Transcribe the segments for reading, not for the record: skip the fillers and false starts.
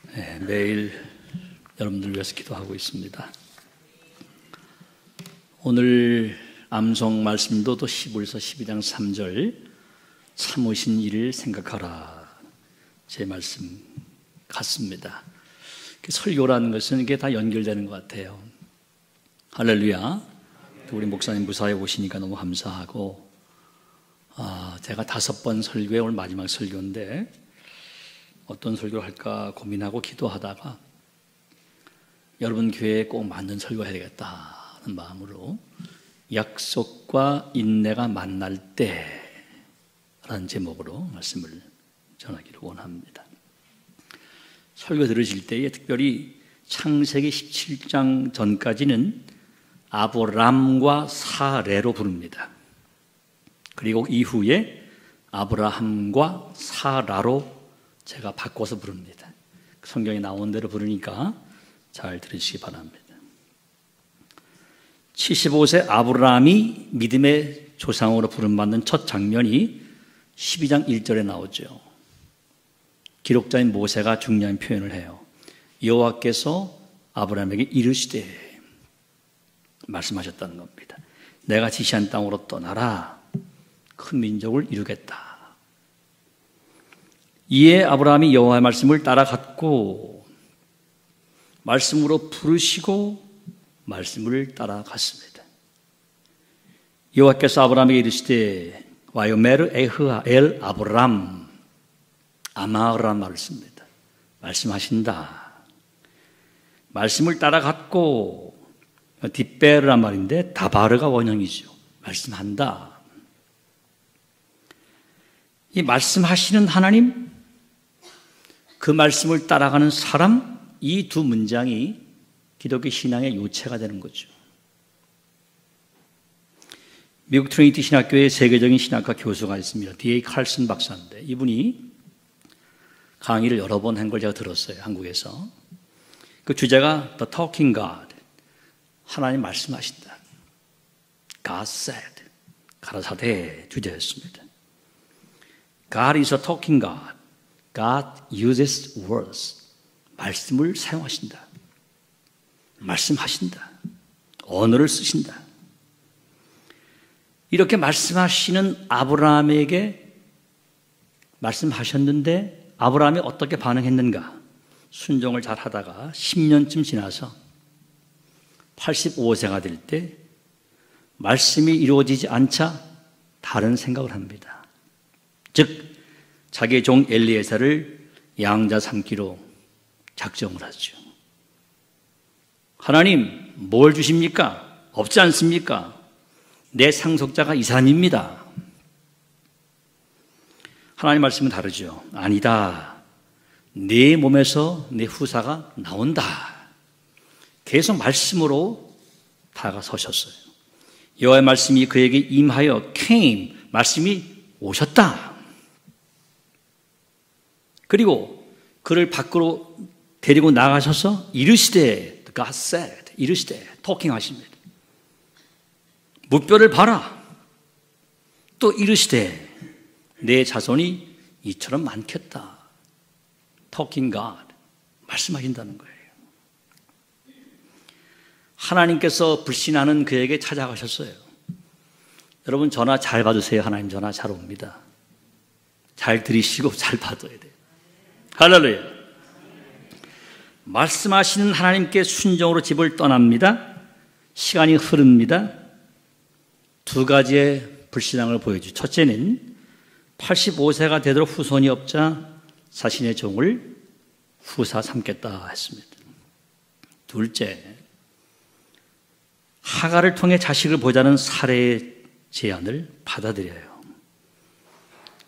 네, 매일 여러분들 위해서 기도하고 있습니다. 오늘 암송 말씀도 또 히브리서 12장 3절 참으신 이를 생각하라, 제 말씀 같습니다. 설교라는 것은 이게 다 연결되는 것 같아요. 할렐루야. 우리 목사님 무사히 오시니까 너무 감사하고, 제가 5번 설교에 오늘 마지막 설교인데 어떤 설교를 할까 고민하고 기도하다가 여러분 교회에 꼭 맞는 설교해야 되겠다는 마음으로 약속과 인내가 만날 때라는 제목으로 말씀을 전하기를 원합니다. 설교 들으실 때에 특별히 창세기 17장 전까지는 아브람과 사레로 부릅니다. 그리고 이후에 아브라함과 사라로 제가 바꿔서 부릅니다. 성경에 나온 대로 부르니까 잘 들으시기 바랍니다. 75세 아브라함이 믿음의 조상으로 부름받는 첫 장면이 12장 1절에 나오죠. 기록자인 모세가 중요한 표현을 해요. 여호와께서 아브라함에게 이르시되 말씀하셨다는 겁니다. 내가 지시한 땅으로 떠나라. 큰 민족을 이루겠다. 이에 아브라함이 여호와의 말씀을 따라갔고 말씀으로 부르시고 말씀을 따라갔습니다. 여호와께서 아브라함에게 이르시되 와요메르 에흐아 엘 아브람 아마라는 말을 씁니다. 말씀하신다. 말씀을 따라갔고 뒷베르란 말인데 다바르가 원형이죠. 말씀한다. 이 말씀하시는 하나님, 그 말씀을 따라가는 사람, 이 두 문장이 기독교 신앙의 요체가 되는 거죠. 미국 트리니티 신학교의 세계적인 신학과 교수가 있습니다. D.A. 칼슨 박사인데 이분이 강의를 여러 번 한 걸 제가 들었어요. 한국에서. 그 주제가 The Talking God, 하나님 말씀하신다. God said, 가라사대 주제였습니다. God is a talking God. God uses words. 말씀을 사용하신다. 말씀하신다. 언어를 쓰신다. 이렇게 말씀하시는 아브라함에게 말씀하셨는데 아브라함이 어떻게 반응했는가? 순종을 잘 하다가 10년쯤 지나서 85세가 될 때 말씀이 이루어지지 않자 다른 생각을 합니다. 즉 자기의 종 엘리에셀을 양자 삼기로 작정을 하죠. 하나님, 뭘 주십니까? 없지 않습니까? 내 상속자가 이 사람입니다. 하나님 말씀은 다르죠. 아니다. 네 몸에서 내 후사가 나온다. 계속 말씀으로 다가서셨어요. 여호와의 말씀이 그에게 임하여 came, 말씀이 오셨다. 그리고 그를 밖으로 데리고 나가셔서 이르시되, God said, 이르시되, talking 하십니다. 무뼈를 봐라. 또 이르시되, 내 자손이 이처럼 많겠다. Talking God, 말씀하신다는 거예요. 하나님께서 불신하는 그에게 찾아가셨어요. 여러분 전화 잘 받으세요. 하나님 전화 잘 옵니다. 잘 들으시고 잘 받아야 돼요. 할렐루야. 말씀하시는 하나님께 순종으로 집을 떠납니다. 시간이 흐릅니다. 두 가지의 불신앙을 보여주죠. 첫째는 85세가 되도록 후손이 없자 자신의 종을 후사 삼겠다 했습니다. 둘째, 하가를 통해 자식을 보자는 사례의 제안을 받아들여요.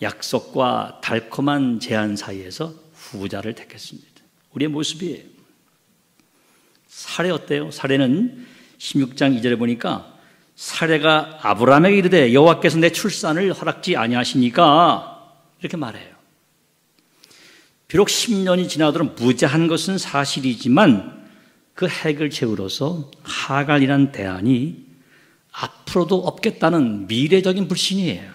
약속과 달콤한 제안 사이에서 후자를 택했습니다. 우리의 모습이에요. 사례 어때요? 사례는 16장 2절에 보니까 사례가 아브라함에게 이르되 여호와께서 내 출산을 허락지 아니하시니까 이렇게 말해요. 비록 10년이 지나도록 무자한 것은 사실이지만 그 해결책으로서 하갈이라는 대안이 앞으로도 없겠다는 미래적인 불신이에요.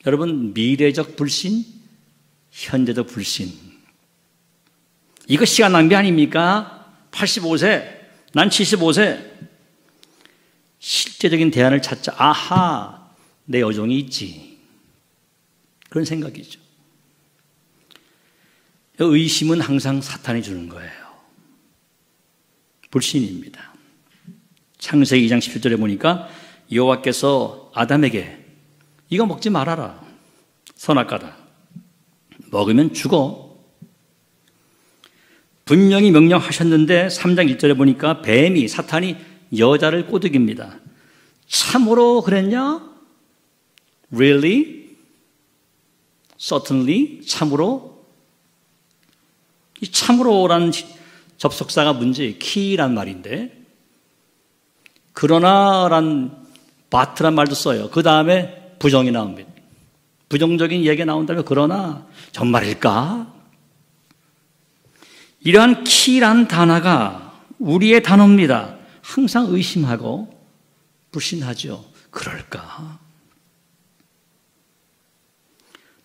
여러분, 미래적 불신, 현재도 불신. 이거 시간 낭비 아닙니까? 85세, 난 75세. 실제적인 대안을 찾자. 아하, 내 여종이 있지. 그런 생각이죠. 의심은 항상 사탄이 주는 거예요. 불신입니다. 창세기 2장 17절에 보니까 여호와께서 아담에게 이거 먹지 말아라. 선악과다. 먹으면 죽어. 분명히 명령하셨는데 3장 1절에 보니까 뱀이, 사탄이 여자를 꼬드깁니다. 참으로 그랬냐? Really? Certainly? 참으로? 이 참으로라는 접속사가 문제예요. 키란 말인데, 그러나란 but란 말도 써요. 그 다음에 부정이 나옵니다. 부정적인 얘기가 나온다면 그러나 정말일까? 이러한 키란 단어가 우리의 단어입니다. 항상 의심하고 불신하죠. 그럴까?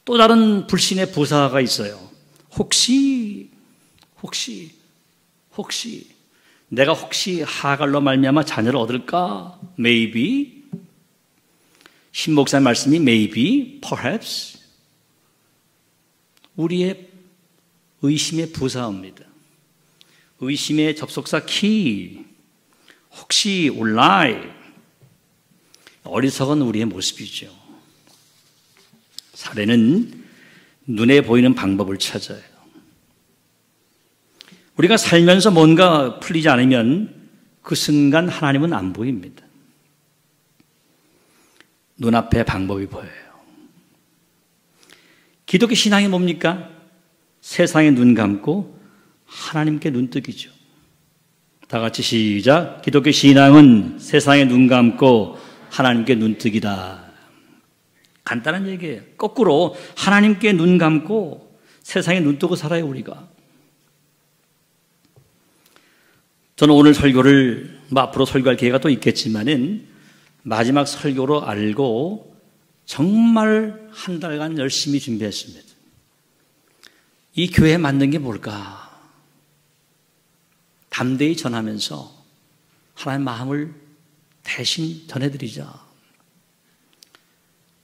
또 다른 불신의 부사가 있어요. 혹시 내가 혹시 하갈로 말미암아 자녀를 얻을까? Maybe. 신 목사의 말씀이 maybe, perhaps. 우리의 의심의 부사입니다. 의심의 접속사 키. 혹시 올라이. 어리석은 우리의 모습이죠. 사례는 눈에 보이는 방법을 찾아요. 우리가 살면서 뭔가 풀리지 않으면 그 순간 하나님은 안 보입니다. 눈앞에 방법이 보여요. 기독교 신앙이 뭡니까? 세상에 눈 감고 하나님께 눈뜨기죠. 다 같이 시작. 기독교 신앙은 세상에 눈 감고 하나님께 눈뜨기다. 간단한 얘기예요. 거꾸로 하나님께 눈 감고 세상에 눈뜨고 살아요, 우리가. 저는 오늘 설교를 앞으로 설교할 기회가 또 있겠지만은 마지막 설교로 알고 정말 한 달간 열심히 준비했습니다. 이 교회에 맞는 게 뭘까? 담대히 전하면서 하나님의 마음을 대신 전해드리자.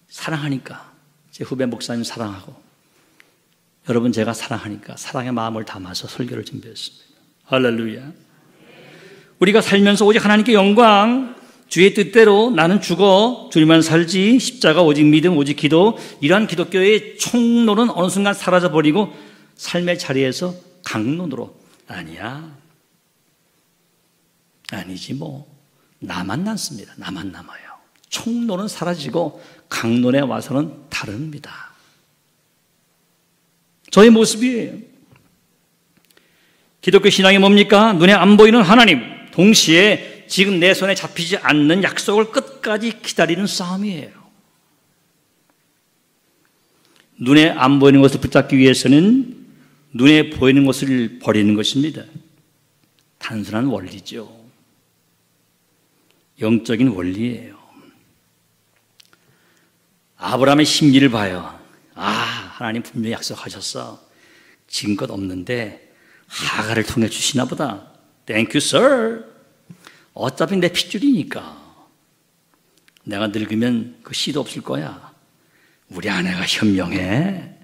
사랑하니까, 제 후배 목사님 사랑하고 여러분 제가 사랑하니까 사랑의 마음을 담아서 설교를 준비했습니다. 할렐루야. 우리가 살면서 오직 하나님께 영광, 주의 뜻대로 나는 죽어 주님만 살지, 십자가 오직 믿음 오직 기도, 이러한 기독교의 총론은 어느 순간 사라져버리고 삶의 자리에서 강론으로 아니야, 아니지 뭐, 나만 남습니다. 나만 남아요. 총론은 사라지고 강론에 와서는 다릅니다. 저의 모습이에요. 기독교 신앙이 뭡니까? 눈에 안 보이는 하나님, 동시에 지금 내 손에 잡히지 않는 약속을 끝까지 기다리는 싸움이에요. 눈에 안 보이는 것을 붙잡기 위해서는 눈에 보이는 것을 버리는 것입니다. 단순한 원리죠. 영적인 원리예요. 아브라함의 심리를 봐요. 하나님 분명히 약속하셨어. 지금껏 없는데 하갈을 통해 주시나 보다. Thank you, sir. 어차피 내 핏줄이니까. 내가 늙으면 그 씨도 없을 거야. 우리 아내가 현명해.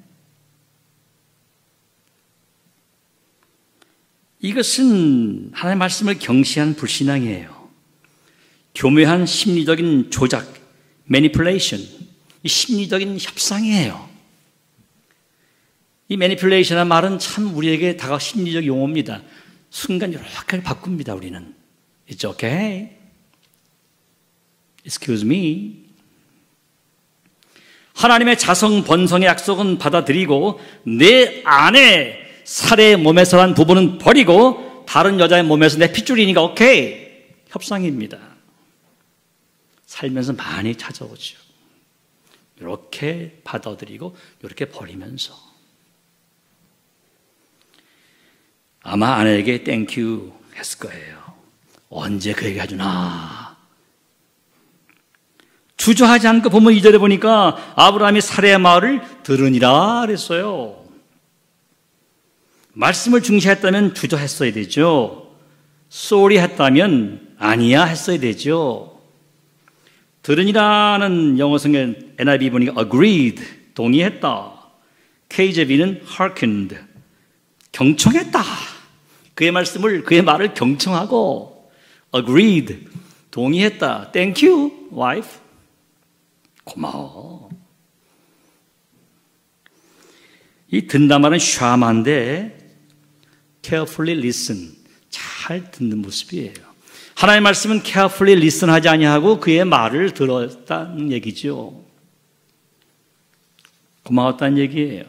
이것은 하나님의 말씀을 경시한 불신앙이에요. 교묘한 심리적인 조작, manipulation, 이 심리적인 협상이에요. 이 manipulation이라는 말은 참 우리에게 다가 심리적 용어입니다. 순간 이렇게 바꿉니다, 우리는. It's okay. Excuse me. 하나님의 자성 번성의 약속은 받아들이고 내 안에 살의 몸에서 난 부분은 버리고 다른 여자의 몸에서 내 핏줄이니까 오케이. 협상입니다. 살면서 많이 찾아오죠. 이렇게 받아들이고 이렇게 버리면서 아마 아내에게 땡큐 했을 거예요. 언제 그 얘기 해주나. 주저하지 않고 보면 2절에 보니까 아브라함이 사레의 마을을 들으니라 그랬어요. 말씀을 중시했다면 주저했어야 되죠. sorry 했다면 아니야 했어야 되죠. 들으니라는 영어 성경 NIV 보니까 agreed, 동의했다. KJV는 hearkened, 경청했다. 그의 말을 경청하고 agreed, 동의했다. Thank you, wife. 고마워. 이 듣는다 말은 샤마인데 carefully listen, 잘 듣는 모습이에요. 하나님의 말씀은 carefully listen하지 아니하고 그의 말을 들었다는 얘기죠. 고마웠다는 얘기예요.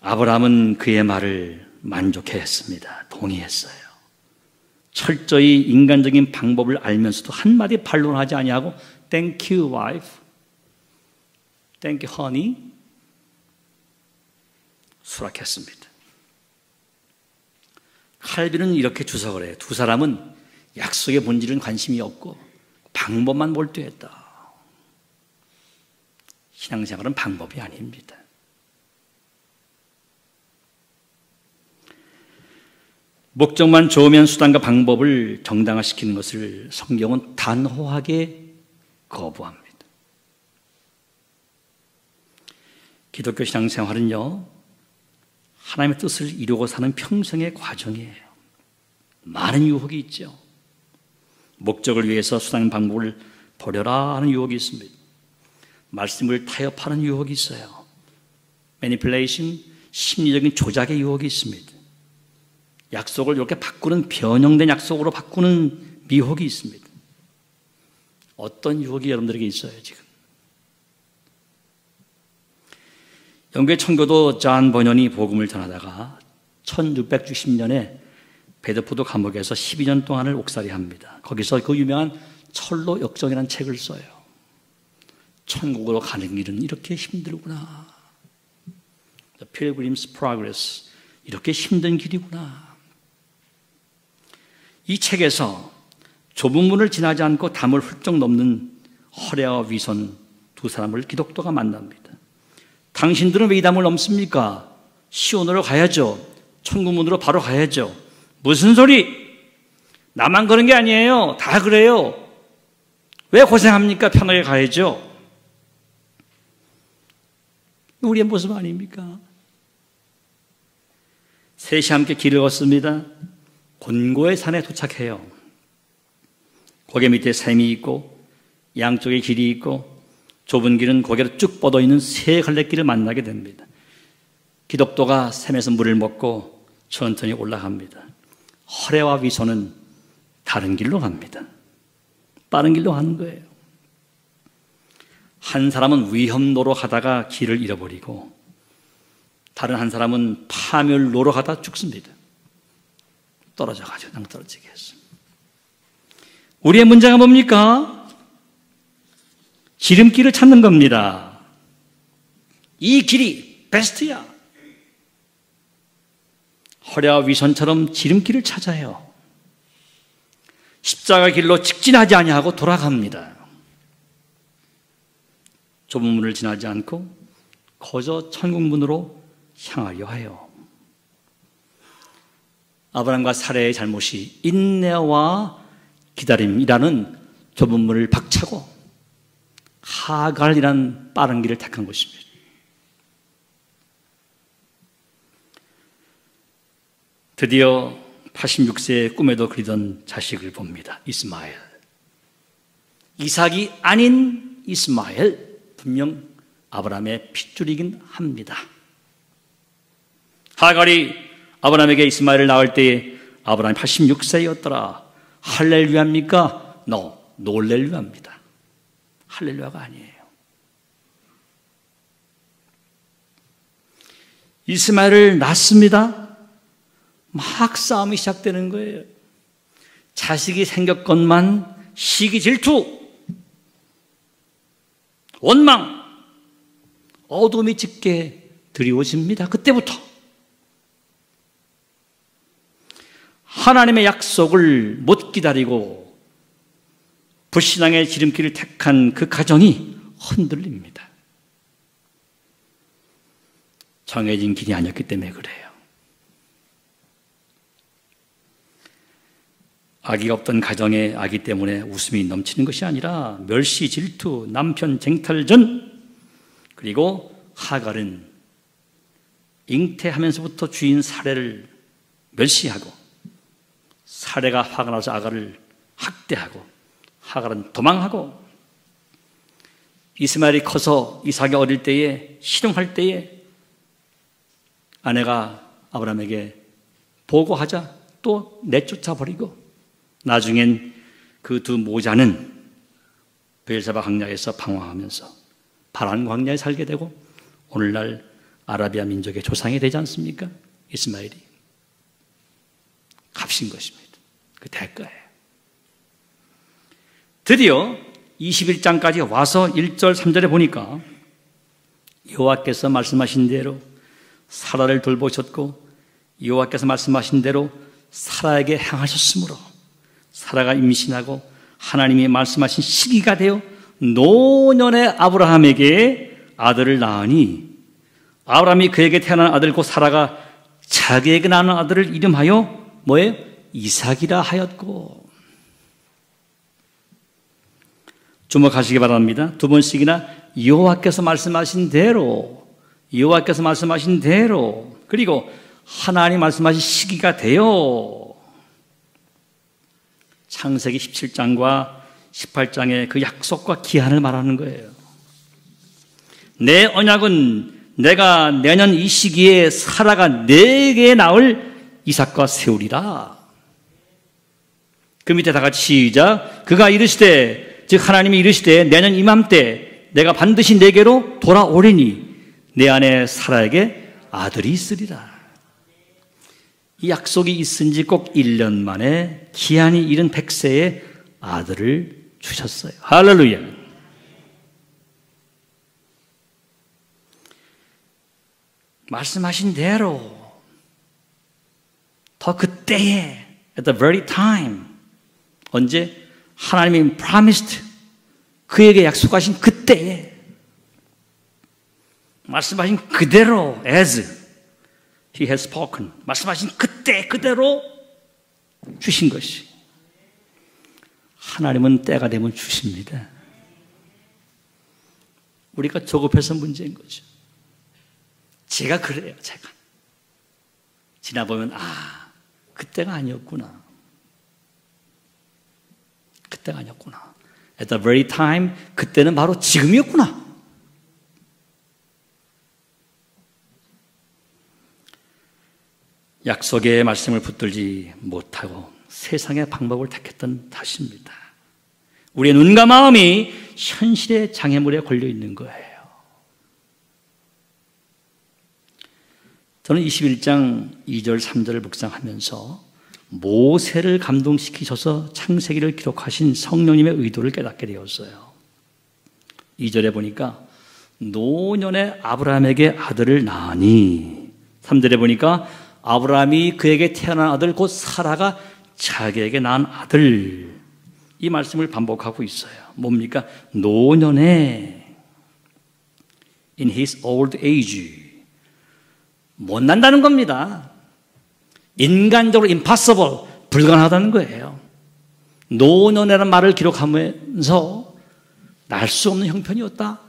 아브라함은 그의 말을 만족해했습니다. 동의했어요. 철저히 인간적인 방법을 알면서도 한마디 반론하지 아니하고 Thank you, wife. Thank you, honey. 수락했습니다. 칼빈은 이렇게 주석을 해요. 두 사람은 약속의 본질은 관심이 없고 방법만 몰두했다. 신앙생활은 방법이 아닙니다. 목적만 좋으면 수단과 방법을 정당화시키는 것을 성경은 단호하게 거부합니다. 기독교 신앙생활은요, 하나님의 뜻을 이루고 사는 평생의 과정이에요. 많은 유혹이 있죠. 목적을 위해서 수단 방법을 버려라 하는 유혹이 있습니다. 말씀을 타협하는 유혹이 있어요. 매니플레이션, 심리적인 조작의 유혹이 있습니다. 약속을 이렇게 바꾸는, 변형된 약속으로 바꾸는 미혹이 있습니다. 어떤 유혹이 여러분들에게 있어요, 지금? 영국의 청교도 존 버년이 복음을 전하다가 1660년에 베드포드 감옥에서 12년 동안을 옥살이합니다. 거기서 그 유명한 철로 역정이라는 책을 써요. 천국으로 가는 길은 이렇게 힘들구나. The Pilgrim's Progress. 이렇게 힘든 길이구나. 이 책에서 좁은 문을 지나지 않고 담을 훌쩍 넘는 허례와 위선 두 사람을 기독도가 만납니다. 당신들은 왜 이 담을 넘습니까? 시온으로 가야죠. 천국문으로 바로 가야죠. 무슨 소리? 나만 그런 게 아니에요. 다 그래요. 왜 고생합니까? 편하게 가야죠. 우리의 모습 아닙니까? 셋이 함께 길을 걷습니다. 곤고의 산에 도착해요. 고개 밑에 샘이 있고 양쪽에 길이 있고 좁은 길은 고개로 쭉 뻗어있는 세 갈래길을 만나게 됩니다. 기독도가 샘에서 물을 먹고 천천히 올라갑니다. 허례와 위선은 다른 길로 갑니다. 빠른 길로 가는 거예요. 한 사람은 위험로로 가다가 길을 잃어버리고 다른 한 사람은 파멸로로 가다 죽습니다. 떨어져가지고 낭 떨어지게 했습니다. 우리의 문제가 뭡니까? 지름길을 찾는 겁니다. 이 길이 베스트야. 허례와 위선처럼 지름길을 찾아요. 십자가 길로 직진하지 아니하고 돌아갑니다. 좁은 문을 지나지 않고 거저 천국문으로 향하려 해요. 아브라함과 사라의 잘못이 인내와 기다림이라는 좁은 문을 박차고 하갈이라는 빠른 길을 택한 것입니다. 드디어 86세의 꿈에도 그리던 자식을 봅니다. 이스마엘. 이삭이 아닌 이스마엘. 분명 아브라함의 핏줄이긴 합니다. 하갈이 아브라함에게 이스마엘을 낳을 때에 아브라함이 86세였더라. 할렐루야입니까? 놀렐루야입니다. 할렐루야가 아니에요. 이스마엘을 낳습니다. 막 싸움이 시작되는 거예요. 자식이 생겼건만 시기 질투, 원망, 어둠이 짙게 드리워집니다. 그때부터 하나님의 약속을 못 기다리고 불신앙의 지름길을 택한 그 가정이 흔들립니다. 정해진 길이 아니었기 때문에 그래요. 아기가 없던 가정에 아기 때문에 웃음이 넘치는 것이 아니라 멸시, 질투, 남편 쟁탈전, 그리고 하갈은 잉태하면서부터 주인 사레를 멸시하고 사레가 화가 나서 아갈을 학대하고 하갈은 도망하고 이스마엘이 커서 이삭이 어릴 때에 실용할 때에 아내가 아브라함에게 보고하자 또 내쫓아 버리고 나중엔 그 두 모자는 베엘세바 광야에서 방황하면서 바란 광야에 살게 되고 오늘날 아라비아 민족의 조상이 되지 않습니까? 이스마엘이 값인 것입니다. 그 대가예요. 드디어 21장까지 와서 1절 3절에 보니까 여호와께서 말씀하신 대로 사라를 돌보셨고 여호와께서 말씀하신 대로 사라에게 행하셨으므로 사라가 임신하고 하나님이 말씀하신 시기가 되어 노년의 아브라함에게 아들을 낳으니 아브라함이 그에게 태어난 아들 곧 사라가 자기에게 낳은 아들을 이름하여 뭐예요? 이삭이라 하였고. 주목하시기 바랍니다. 두 번씩이나 여호와께서 말씀하신 대로, 여호와께서 말씀하신 대로, 그리고 하나님 말씀하신 시기가 되어. 창세기 17장과 18장의 그 약속과 기한을 말하는 거예요. 내 언약은 내가 내년 이 시기에 사라가 내게 낳을 이삭과 세우리라. 그 밑에 다 같이 시작. 그가 이르시되, 즉 하나님이 이르시되 내년 이맘때 내가 반드시 내게로 돌아오리니 내 안에 사라에게 아들이 있으리라. 이 약속이 있은 지 꼭 1년 만에 기한이 이른 100세에 아들을 주셨어요. 할렐루야. 말씀하신 대로 더 그때에 at the very time 언제 하나님이 promised 그에게 약속하신 그때에 말씀하신 그대로 as He has spoken 말씀하신 그때 그대로 주신 것이 하나님은 때가 되면 주십니다. 우리가 조급해서 문제인 거죠. 제가 그래요. 제가 지나보면 그때가 아니었구나. 그때가 아니었구나. At the very time 그때는 바로 지금이었구나. 약속의 말씀을 붙들지 못하고 세상의 방법을 택했던 탓입니다. 우리의 눈과 마음이 현실의 장애물에 걸려 있는 거예요. 저는 21장 2절 3절을 묵상하면서 모세를 감동시키셔서 창세기를 기록하신 성령님의 의도를 깨닫게 되었어요. 2절에 보니까 노년의 아브라함에게 아들을 낳으니 3절에 보니까 아브라함이 그에게 태어난 아들 곧 사라가 자기에게 낳은 아들 이 말씀을 반복하고 있어요. 뭡니까? 노년에 in his old age 못 난다는 겁니다. 인간적으로 impossible 불가능하다는 거예요. 노년이라는 말을 기록하면서 날 수 없는 형편이었다.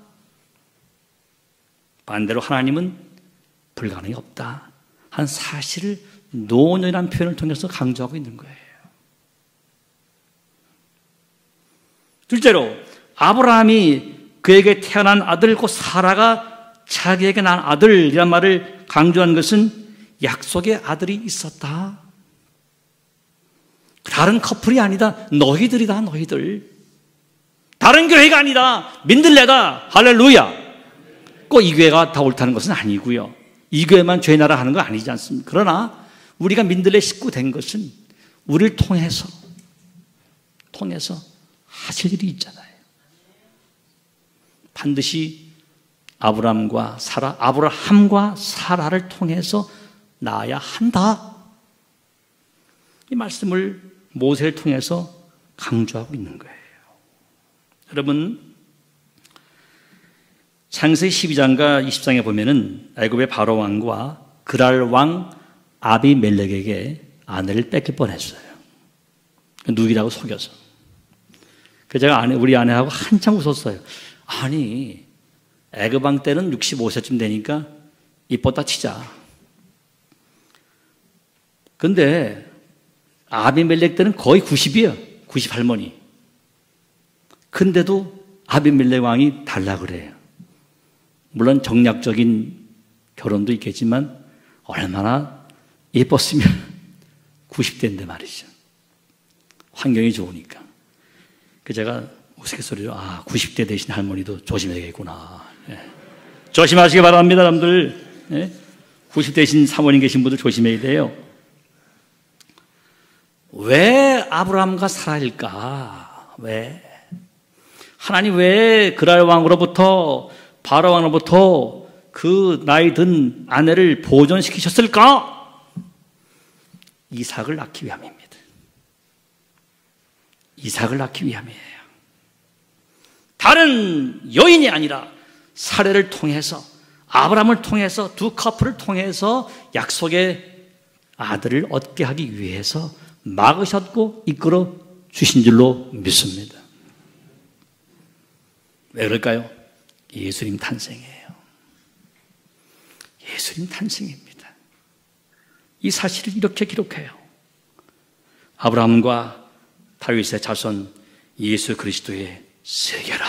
반대로 하나님은 불가능이 없다. 한 사실을 노년이라는 표현을 통해서 강조하고 있는 거예요. 둘째로 아브라함이 그에게 태어난 아들 곧 사라가 자기에게 낳은 아들이란 말을 강조한 것은 약속의 아들이 있었다. 다른 커플이 아니다. 너희들이다. 너희들. 다른 교회가 아니다. 민들레다. 할렐루야. 꼭 이 교회가 다 옳다는 것은 아니고요. 이 교회만 죄 나라 하는 거 아니지 않습니까? 그러나 우리가 민들레 식구 된 것은 우리를 통해서 하실 일이 있잖아요. 반드시 아브라함과 사라를 통해서 낳아야 한다. 이 말씀을 모세를 통해서 강조하고 있는 거예요. 여러분, 창세기 12장과 20장에 보면은 애굽의 바로 왕과 그랄 왕 아비멜렉에게 아내를 뺏길 뻔했어요. 누이라고 속여서. 그래서 제가 우리 아내하고 한참 웃었어요. 아니, 애굽 왕 때는 65세쯤 되니까 이뻤다 치자. 근데 아비멜렉 때는 거의 90이에요. 90 할머니. 근데도 아비멜렉 왕이 달라 그래요. 물론 정략적인 결혼도 있겠지만 얼마나 예뻤으면 90대인데 말이죠. 환경이 좋으니까. 그 제가 우스갯소리로 90대 되신 할머니도 조심해야겠구나. 예. 조심하시기 바랍니다, 여러분들. 예? 90대 되신 사모님 계신 분들 조심해야 돼요. 왜 아브라함과 사라일까? 왜? 하나님 왜 그랄 왕으로부터 바로 왕으로부터 그 나이 든 아내를 보존시키셨을까? 이삭을 낳기 위함입니다. 이삭을 낳기 위함이에요. 다른 여인이 아니라 사례를 통해서 아브라함을 통해서 두 커플을 통해서 약속의 아들을 얻게 하기 위해서 막으셨고 이끌어 주신 줄로 믿습니다. 왜 그럴까요? 예수님 탄생이에요. 예수님 탄생입니다. 이 사실을 이렇게 기록해요. 아브라함과 다윗의 자손 예수 그리스도의 세계라.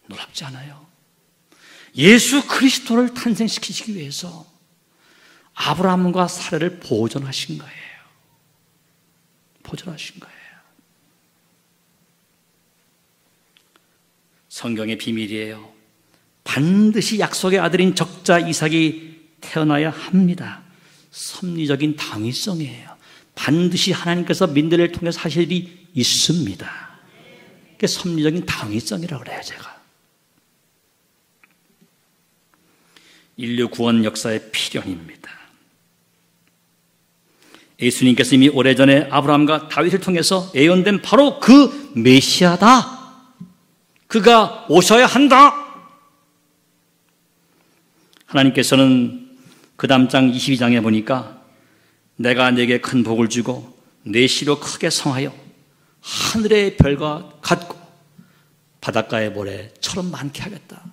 놀랍지 않아요? 예수 그리스도를 탄생시키시기 위해서 아브라함과 사라를 보존하신 거예요. 보존하신 거예요. 성경의 비밀이에요. 반드시 약속의 아들인 적자 이삭이 태어나야 합니다. 섭리적인 당위성이에요. 반드시 하나님께서 민들레를 통해서 하실 일이 있습니다. 그게 섭리적인 당위성이라고 그래요, 제가. 인류 구원 역사의 필연입니다. 예수님께서 이미 오래전에 아브라함과 다윗을 통해서 예언된 바로 그 메시아다. 그가 오셔야 한다. 하나님께서는 그 다음 장 22장에 보니까 내가 네게 큰 복을 주고 내 씨로 크게 성하여 하늘의 별과 같고 바닷가의 모래처럼 많게 하겠다.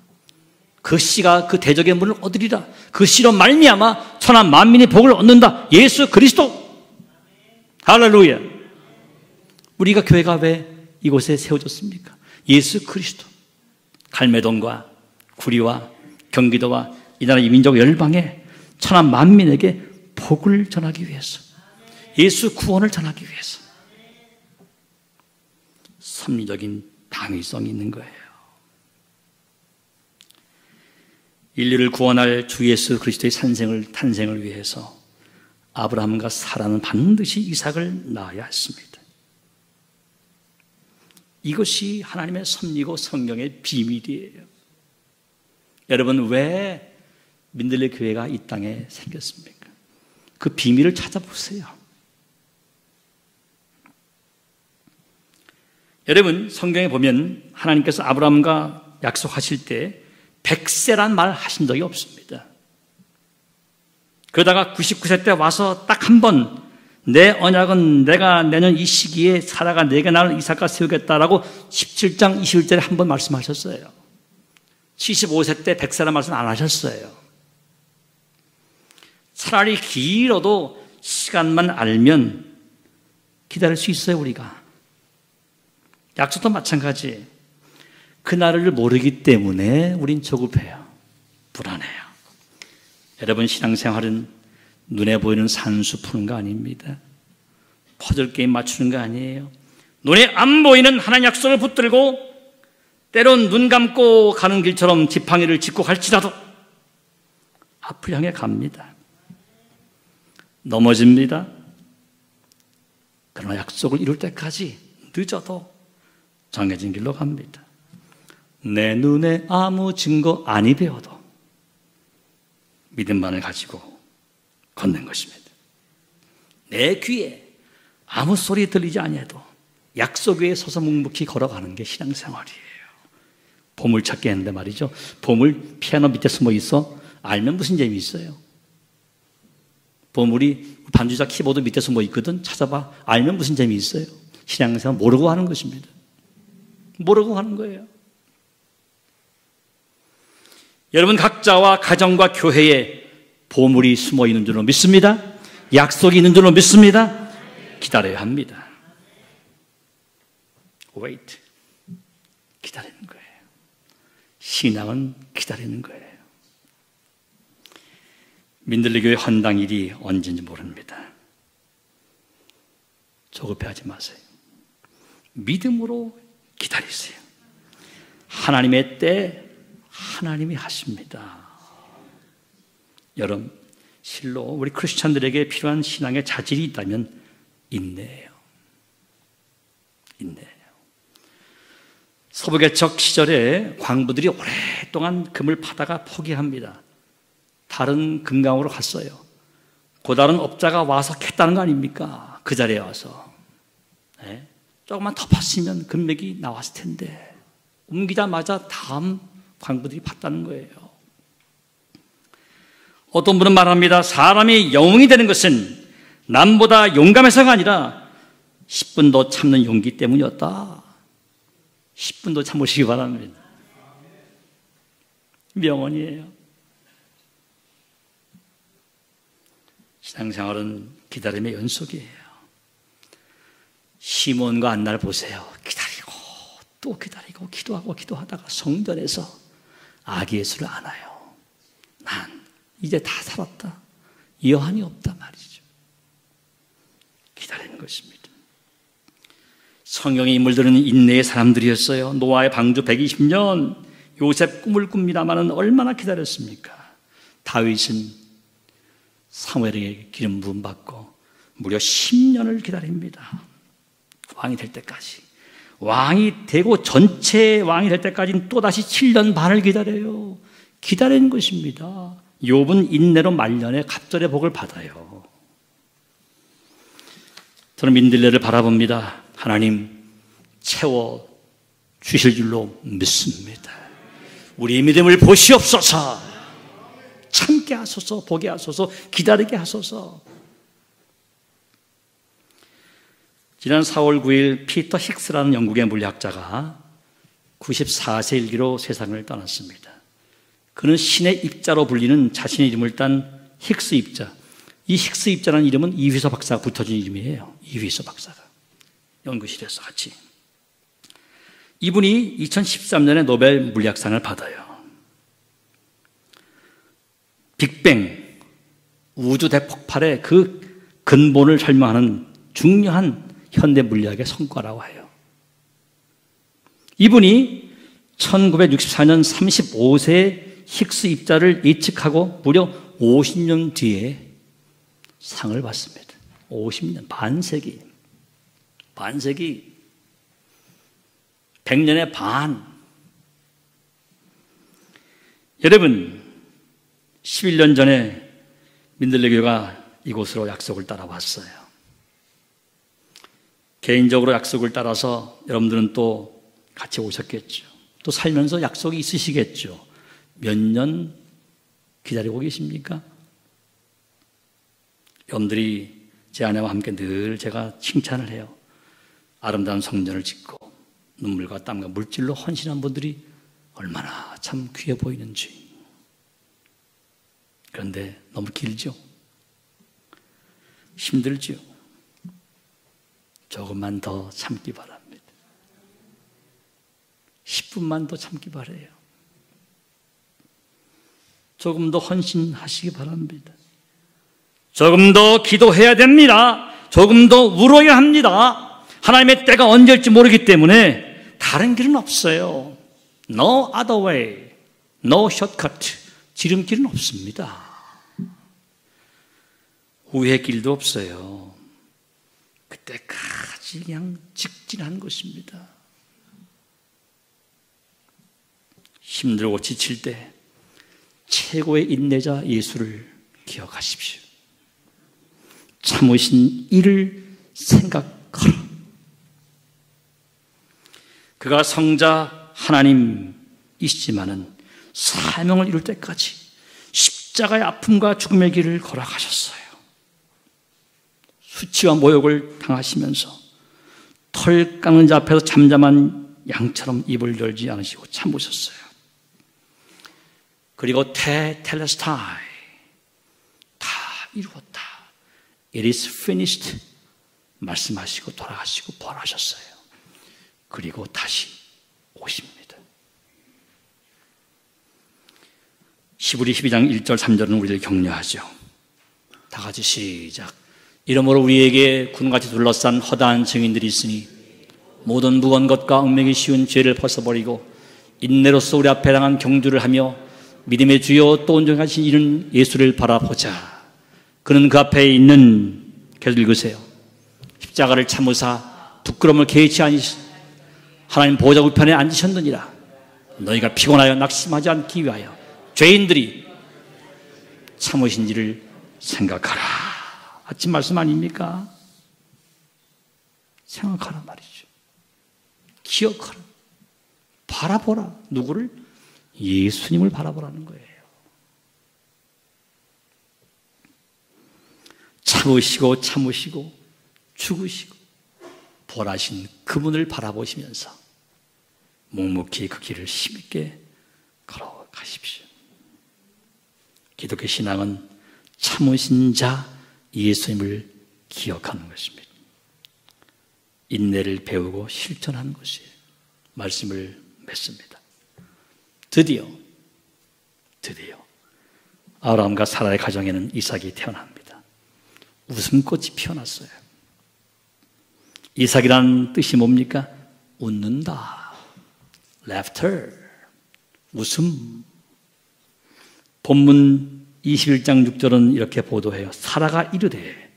그 씨가 그 대적의 문을 얻으리라. 그 씨로 말미암아 천하 만민이 복을 얻는다. 예수 그리스도. 할렐루야. 우리가 교회가 왜 이곳에 세워졌습니까? 예수 그리스도. 갈매동과 구리와 경기도와 이 나라 이민족 열방에 천하 만민에게 복을 전하기 위해서, 예수 구원을 전하기 위해서 섭리적인 당위성이 있는 거예요. 인류를 구원할 주 예수 그리스도의 탄생을 위해서 아브라함과 사라는 반드시 이삭을 낳아야 했습니다. 이것이 하나님의 섭리고 성경의 비밀이에요. 여러분, 왜 민들레 교회가 이 땅에 생겼습니까? 그 비밀을 찾아보세요. 여러분, 성경에 보면 하나님께서 아브라함과 약속하실 때 100세란 말 하신 적이 없습니다. 그러다가 99세 때 와서 딱 한 번 내 언약은 내가 내년 이 시기에 사라가 내게 낳을 이삭과 세우겠다라고 17장 21절에 한 번 말씀하셨어요. 75세 때 100세란 말씀 안 하셨어요. 차라리 길어도 시간만 알면 기다릴 수 있어요, 우리가. 약속도 마찬가지. 그날을 모르기 때문에 우린 조급해요. 불안해요. 여러분, 신앙생활은 눈에 보이는 산수 푸는 거 아닙니다. 퍼즐 게임 맞추는 거 아니에요. 눈에 안 보이는 하나님 약속을 붙들고 때론 눈 감고 가는 길처럼 지팡이를 짚고 갈지라도 앞을 향해 갑니다. 넘어집니다. 그러나 약속을 이룰 때까지 늦어도 정해진 길로 갑니다. 내 눈에 아무 증거 아니 배워도 믿음만을 가지고 걷는 것입니다. 내 귀에 아무 소리 들리지 아니해도 약속 위에 서서 묵묵히 걸어가는 게 신앙생활이에요. 보물 찾기 했는데 말이죠. 보물 피아노 밑에 숨어 있어. 알면 무슨 재미있어요? 보물이 반주자 키보드 밑에 숨어 있거든. 찾아봐. 알면 무슨 재미있어요? 신앙생활 모르고 하는 것입니다. 모르고 하는 거예요. 여러분 각자와 가정과 교회에 보물이 숨어 있는 줄로 믿습니다. 약속이 있는 줄로 믿습니다. 기다려야 합니다. Wait. 기다리는 거예요. 신앙은 기다리는 거예요. 민들레교회 헌당일이 언제인지 모릅니다. 조급해하지 마세요. 믿음으로 기다리세요. 하나님의 때 하나님이 하십니다. 여러분, 실로 우리 크리스찬들에게 필요한 신앙의 자질이 있다면 인내예요. 인내예요. 서부개척 시절에 광부들이 오랫동안 금을 파다가 포기합니다. 다른 금강으로 갔어요. 고다른 업자가 와서 캤다는 거 아닙니까? 그 자리에 와서. 네? 조금만 더 팠으면 금맥이 나왔을 텐데 옮기자마자 다음 광부들이 팠다는 거예요. 어떤 분은 말합니다. 사람이 영웅이 되는 것은 남보다 용감해서가 아니라 10분도 참는 용기 때문이었다. 10분도 참으시기 바랍니다. 명언이에요. 신앙생활은 기다림의 연속이에요. 시몬과 안나를 보세요. 기다리고 또 기다리고 기도하고 기도하다가 성전에서 아기 예수를 안아요. 난 이제 다 살았다. 여한이 없다 말이죠. 기다리는 것입니다. 성경의 인물들은 인내의 사람들이었어요. 노아의 방주 120년, 요셉 꿈을 꿉니다마는 얼마나 기다렸습니까? 다윗은 사무엘에게 기름 부음 받고 무려 10년을 기다립니다. 왕이 될 때까지. 왕이 되고 전체 왕이 될 때까지는 또다시 7년 반을 기다려요. 기다리는 것입니다. 욥은 인내로 말년에 갑절의 복을 받아요. 저는 민들레를 바라봅니다. 하나님 채워 주실 줄로 믿습니다. 우리 믿음을 보시옵소서. 참게 하소서, 보게 하소서, 기다리게 하소서. 지난 4월 9일 피터 힉스라는 영국의 물리학자가 94세 일기로 세상을 떠났습니다. 그는 신의 입자로 불리는 자신의 이름을 딴 힉스 입자. 이 힉스 입자라는 이름은 이휘서 박사가 붙여준 이름이에요. 이휘서 박사가. 연구실에서 같이. 이분이 2013년에 노벨 물리학상을 받아요. 빅뱅, 우주 대폭발의 그 근본을 설명하는 중요한 현대 물리학의 성과라고 해요. 이분이 1964년 35세의 힉스 입자를 예측하고 무려 50년 뒤에 상을 받습니다. 50년, 반세기. 반세기. 100년의 반. 여러분, 11년 전에 민들레교회가 이곳으로 약속을 따라왔어요. 개인적으로 약속을 따라서 여러분들은 또 같이 오셨겠죠. 또 살면서 약속이 있으시겠죠. 몇 년 기다리고 계십니까? 여러분들이 제 아내와 함께 늘 제가 칭찬을 해요. 아름다운 성전을 짓고 눈물과 땀과 물질로 헌신한 분들이 얼마나 참 귀해 보이는지. 그런데 너무 길죠? 힘들죠? 조금만 더 참기 바랍니다. 10분만 더 참기 바라요. 조금 더 헌신하시기 바랍니다. 조금 더 기도해야 됩니다. 조금 더 울어야 합니다. 하나님의 때가 언제일지 모르기 때문에 다른 길은 없어요. No other way, no shortcut. 지름길은 없습니다. 우회의 길도 없어요. 그때까지 그냥 직진한 것입니다. 힘들고 지칠 때 최고의 인내자 예수를 기억하십시오. 참으신 이를 생각하라. 그가 성자 하나님 이시지만은 사명을 이룰 때까지 십자가의 아픔과 죽음의 길을 걸어가셨어요. 수치와 모욕을 당하시면서 털 깎는 자 앞에서 잠잠한 양처럼 입을 열지 않으시고 참으셨어요. 그리고 테텔레스타이, 다 이루었다, It is finished 말씀하시고 돌아가시고 부활하셨어요. 그리고 다시 오십니다. 히브리 12장 1절 3절은 우리를 격려하죠. 다 같이 시작. 이러므로 우리에게 구름같이 둘러싼 허다한 증인들이 있으니 모든 무거운 것과 얽매기 쉬운 죄를 벗어버리고 인내로서 우리 앞에 당한 경주를 하며 믿음의 주요 또 온전하신 이른 예수를 바라보자. 그는 그 앞에 있는, 계속 읽으세요. 십자가를 참으사 부끄러움을 개의치 아니시 하나님 보좌 우편에 앉으셨느니라. 너희가 피곤하여 낙심하지 않기 위하여 죄인들이 참으신지를 생각하라. 아침 말씀 아닙니까? 생각하라 말이죠. 기억하라. 바라보라. 누구를? 예수님을 바라보라는 거예요. 참으시고 참으시고 죽으시고 부활하신 그분을 바라보시면서 묵묵히 그 길을 힘있게 걸어가십시오. 기독교 신앙은 참으신 자 예수님을 기억하는 것입니다. 인내를 배우고 실천하는 것이에요. 말씀을 맺습니다. 드디어 아브라함과 사라의 가정에는 이삭이 태어납니다. 웃음꽃이 피어났어요. 이삭이라는 뜻이 뭡니까? 웃는다. laughter. 웃음. 본문 21장 6절은 이렇게 보도해요. 사라가 이르되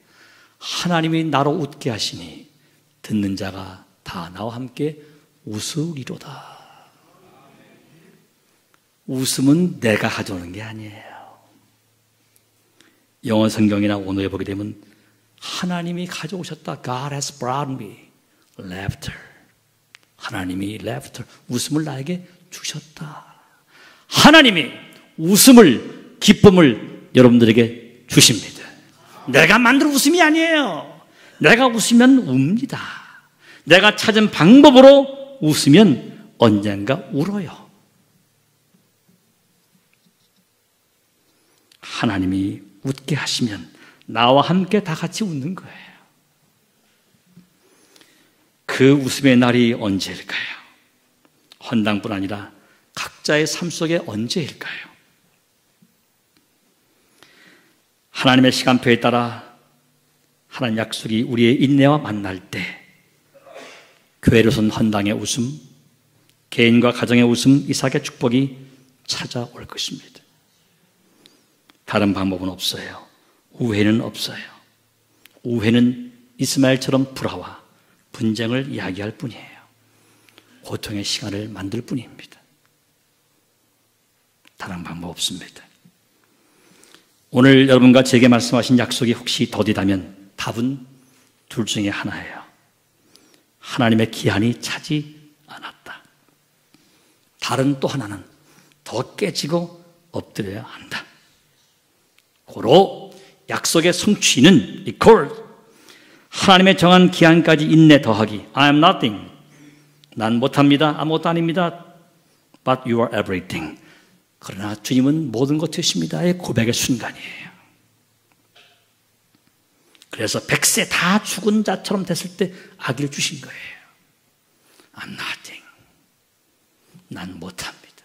하나님이 나로 웃게 하시니 듣는 자가 다 나와 함께 웃으리로다. 웃음은 내가 가져오는 게 아니에요. 영어 성경이나 원어에 보게 되면 하나님이 가져오셨다. God has brought me laughter. 하나님이 laughter, 웃음을 나에게 주셨다. 하나님이 웃음을, 기쁨을 여러분들에게 주십니다. 내가 만든 웃음이 아니에요. 내가 웃으면 웁니다. 내가 찾은 방법으로 웃으면 언젠가 울어요. 하나님이 웃게 하시면 나와 함께 다 같이 웃는 거예요. 그 웃음의 날이 언제일까요? 헌당뿐 아니라 각자의 삶 속에 언제일까요? 하나님의 시간표에 따라 하나님 약속이 우리의 인내와 만날 때 교회로선 헌당의 웃음, 개인과 가정의 웃음, 이삭의 축복이 찾아올 것입니다. 다른 방법은 없어요. 우회는 없어요. 우회는 이스마엘처럼 불화와 분쟁을 이야기할 뿐이에요. 고통의 시간을 만들 뿐입니다. 다른 방법 없습니다. 오늘 여러분과 제게 말씀하신 약속이 혹시 더디다면 답은 둘 중에 하나예요. 하나님의 기한이 차지 않았다. 다른 또 하나는 더 깨지고 엎드려야 한다. 고로 약속의 성취는 하나님의 정한 기한까지 인내 더하기. I am nothing. 난 못합니다. 아무것도 아닙니다. But you are everything. 그러나 주님은 모든 것 되십니다의 고백의 순간이에요. 그래서 100세 다 죽은 자처럼 됐을 때 아기를 주신 거예요. I'm nothing. 난 못합니다.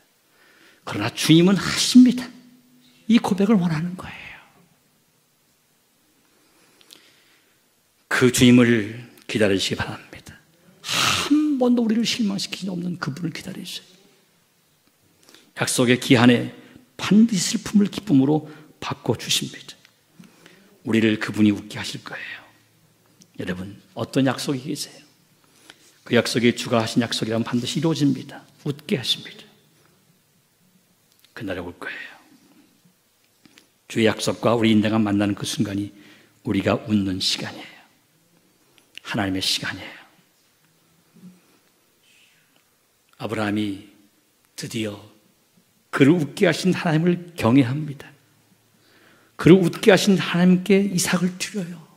그러나 주님은 하십니다. 이 고백을 원하는 거예요. 그 주님을 기다리시기 바랍니다. 한 번도 우리를 실망시키지 없는 그분을 기다리세요. 약속의 기한에 반드시 슬픔을 기쁨으로 바꿔주십니다. 우리를 그분이 웃게 하실 거예요. 여러분, 어떤 약속이 계세요? 그 약속이 주가 하신 약속이라면 반드시 이루어집니다. 웃게 하십니다. 그날이 올 거예요. 주의 약속과 우리 인생과 만나는 그 순간이 우리가 웃는 시간이에요. 하나님의 시간이에요. 아브라함이 드디어 그를 웃게 하신 하나님을 경외합니다. 그를 웃게 하신 하나님께 이삭을 드려요.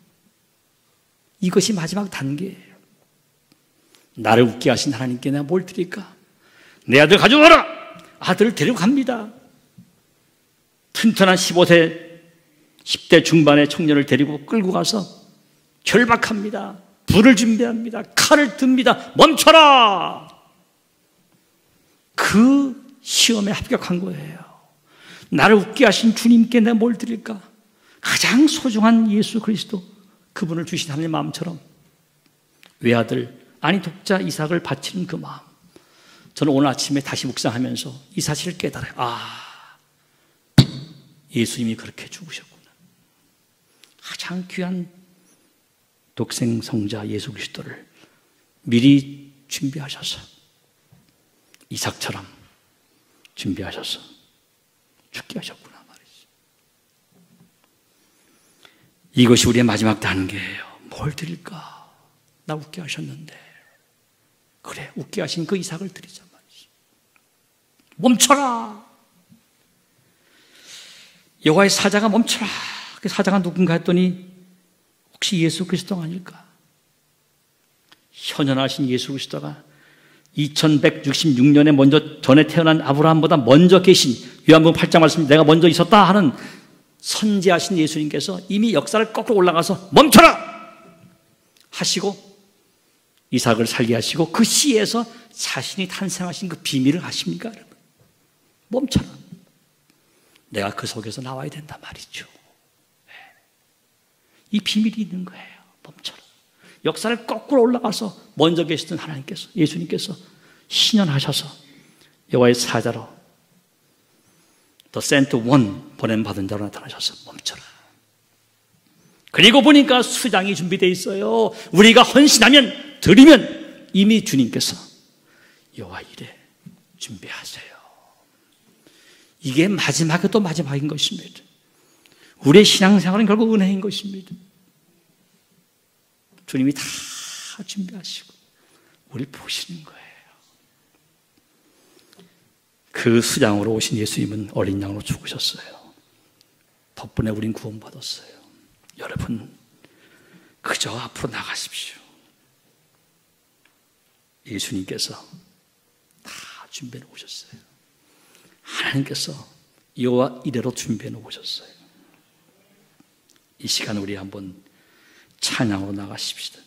이것이 마지막 단계예요. 나를 웃게 하신 하나님께 내가 뭘 드릴까? 내 아들 가져와라! 아들을 데리고 갑니다. 튼튼한 15세, 10대 중반의 청년을 데리고 끌고 가서 결박합니다. 불을 준비합니다. 칼을 듭니다. 멈춰라! 그 시험에 합격한 거예요. 나를 웃게 하신 주님께 내가 뭘 드릴까? 가장 소중한 예수 그리스도, 그분을 주신 하나님 마음처럼 외아들, 아니 독자 이삭을 바치는 그 마음. 저는 오늘 아침에 다시 묵상하면서 이 사실을 깨달아요. 예수님이 그렇게 죽으셨구나. 가장 귀한 독생 성자 예수 그리스도를 미리 준비하셔서 이삭처럼 준비하셔서 죽게 하셨구나 말이죠. 이것이 우리의 마지막 단계예요. 뭘 드릴까? 나 웃게 하셨는데. 그래, 웃게 하신 그 이삭을 드리자 말이죠. 멈춰라! 여호와의 사자가 멈춰라! 그 사자가 누군가 했더니 혹시 예수 그리스도가 아닐까? 현현하신 예수 그리스도가 2166년에 먼저 전에 태어난 아브라함보다 먼저 계신, 요한복음 8장 말씀, 내가 먼저 있었다 하는 선지하신 예수님께서 이미 역사를 거꾸로 올라가서 멈춰라! 하시고 이삭을 살게 하시고 그 씨에서 자신이 탄생하신 그 비밀을 아십니까, 여러분? 멈춰라. 내가 그 속에서 나와야 된단 말이죠. 이 비밀이 있는 거예요. 멈춰라. 역사를 거꾸로 올라가서 먼저 계시던 하나님께서, 예수님께서 신현하셔서 여호와의 사자로 The Sent One, 보냄받은 자로 나타나셔서 멈춰라. 그리고 보니까 수장이 준비되어 있어요. 우리가 헌신하면, 드리면 이미 주님께서 여호와 이래 준비하세요. 이게 마지막에도 마지막인 것입니다. 우리의 신앙생활은 결국 은혜인 것입니다. 주님이 다 준비하시고 우리를 보시는 거예요. 그 수장으로 오신 예수님은 어린 양으로 죽으셨어요. 덕분에 우린 구원받았어요. 여러분, 그저 앞으로 나가십시오. 예수님께서 다 준비해 놓으셨어요. 하나님께서 여호와 이래로 준비해 놓으셨어요. 이 시간 우리 한번 찬양으로 나가십시다.